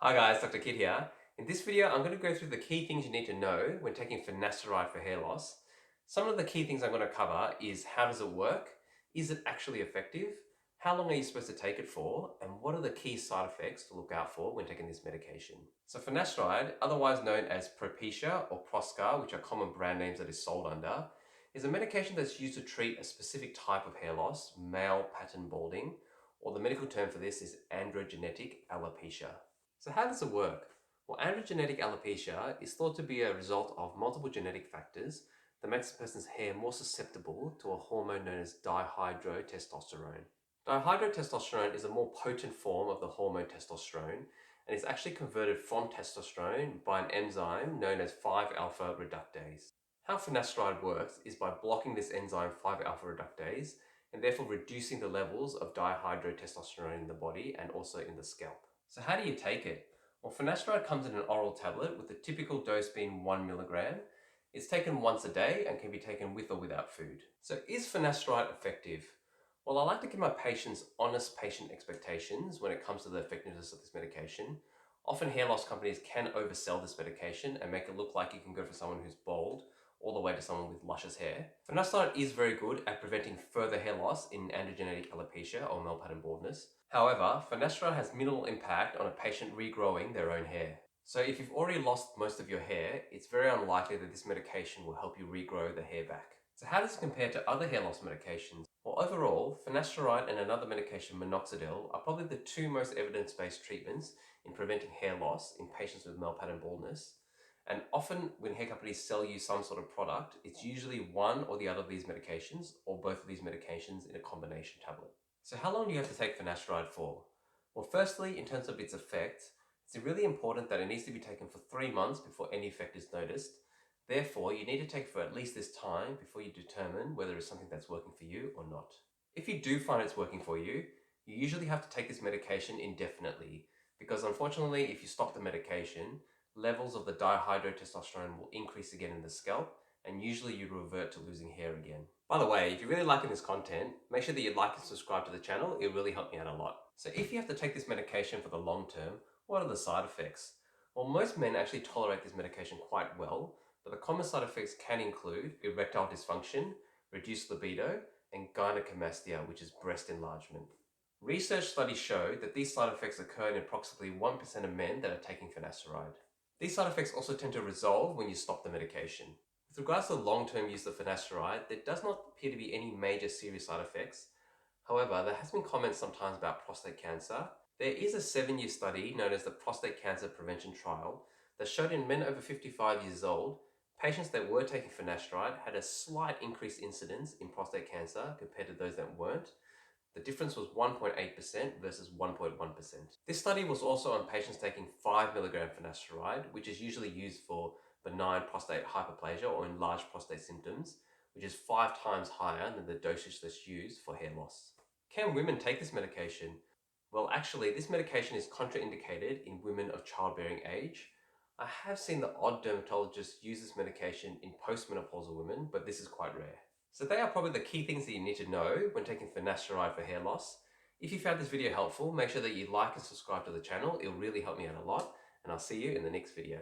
Hi guys, Dr. Kid here. In this video, I'm going to go through the key things you need to know when taking finasteride for hair loss. Some of the key things I'm going to cover is how does it work? Is it actually effective? How long are you supposed to take it for? And what are the key side effects to look out for when taking this medication? So finasteride, otherwise known as Propecia or Proscar, which are common brand names that is sold under, is a medication that's used to treat a specific type of hair loss, male pattern balding, or the medical term for this is androgenetic alopecia. So how does it work? Well, androgenetic alopecia is thought to be a result of multiple genetic factors that makes a person's hair more susceptible to a hormone known as dihydrotestosterone. Dihydrotestosterone is a more potent form of the hormone testosterone and is actually converted from testosterone by an enzyme known as 5-alpha reductase. How finasteride works is by blocking this enzyme 5-alpha reductase and therefore reducing the levels of dihydrotestosterone in the body and also in the scalp. So how do you take it? Well, finasteride comes in an oral tablet with the typical dose being 1 milligram. It's taken once a day and can be taken with or without food. So is finasteride effective? Well, I like to give my patients honest patient expectations when it comes to the effectiveness of this medication. Often hair loss companies can oversell this medication and make it look like you can go for someone who's bald all the way to someone with luscious hair. Finasteride is very good at preventing further hair loss in androgenetic alopecia or male pattern baldness. However, finasteride has minimal impact on a patient regrowing their own hair. So if you've already lost most of your hair, it's very unlikely that this medication will help you regrow the hair back. So how does it compare to other hair loss medications? Well, overall, finasteride and another medication, minoxidil, are probably the two most evidence-based treatments in preventing hair loss in patients with male pattern baldness. And often when hair companies sell you some sort of product, it's usually one or the other of these medications or both of these medications in a combination tablet. So how long do you have to take finasteride for? Well, firstly, in terms of its effect, it's really important that it needs to be taken for 3 months before any effect is noticed. Therefore, you need to take for at least this time before you determine whether it's something that's working for you or not. If you do find it's working for you, you usually have to take this medication indefinitely because unfortunately, if you stop the medication, levels of the dihydrotestosterone will increase again in the scalp and usually you revert to losing hair again. By the way, if you're really liking this content, make sure that you like and subscribe to the channel. It really helped me out a lot. So if you have to take this medication for the long term, what are the side effects? Well, most men actually tolerate this medication quite well, but the common side effects can include erectile dysfunction, reduced libido, and gynecomastia, which is breast enlargement. Research studies show that these side effects occur in approximately 1% of men that are taking finasteride. These side effects also tend to resolve when you stop the medication. With regards to the long-term use of finasteride, there does not appear to be any major serious side effects. However, there has been comments sometimes about prostate cancer. There is a 7-year study known as the Prostate Cancer Prevention Trial that showed in men over 55 years old, patients that were taking finasteride had a slight increased incidence in prostate cancer compared to those that weren't. The difference was 1.8% versus 1.1%. This study was also on patients taking 5 milligram finasteride, which is usually used for benign prostate hyperplasia or enlarged prostate symptoms, which is 5 times higher than the dosage that's used for hair loss. Can women take this medication? Well, actually, this medication is contraindicated in women of childbearing age. I have seen the odd dermatologist use this medication in postmenopausal women, but this is quite rare. So they are probably the key things that you need to know when taking finasteride for hair loss. If you found this video helpful, make sure that you like and subscribe to the channel. It'll really help me out a lot, and I'll see you in the next video.